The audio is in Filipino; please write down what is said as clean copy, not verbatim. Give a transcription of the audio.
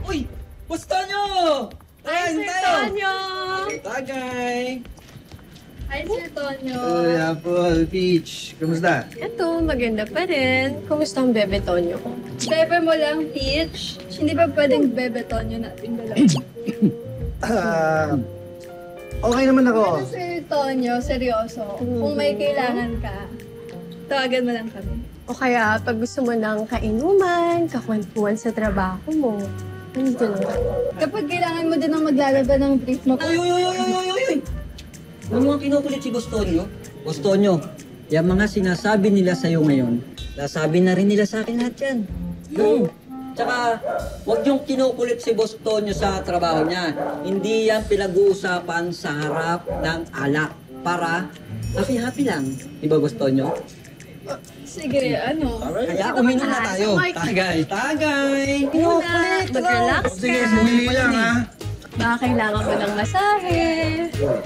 Uy! Gusto nyo! Hi, Kain Sir tayo! Tonyo! Tagay! Hi, Sir Tonyo! Uy, Apple, Peach. Kamusta? Ito, maganda pa rin. Kumusta ang bebe Tonyo ko? Bebe mo lang, Peach. Hindi ba pwedeng bebe Tonyo natin dalawa? Okay naman ako. Pero Sir Tonyo, seryoso. Kung may kailangan ka, tawagan mo lang kami. O kaya, pag gusto mo ng kainuman, kakwentuhan sa trabaho mo, nandito lang. Kapag kailangan mo din ng maglalaban ng brief mo, Uy, uy, uy, uy, uy, uy, uy! Ano mga kinukulit si Gustonyo? Gustonyo, yung mga sinasabi nila sa'yo ngayon, nasabi na rin nila sa akin lahat yan. Tsaka, huwag yung kinukulit si Gustonyo sa trabaho niya. Hindi yan pinag-uusapan sa harap ng alak para happy-happy lang. Di ba, Gustonyo? sige, ano? Kaya uminom na tayo. Tagay, tagay! Kinukulit! Mag-relax ka. Sige, sumili lang ha. Baka kailangan mo ng masahe.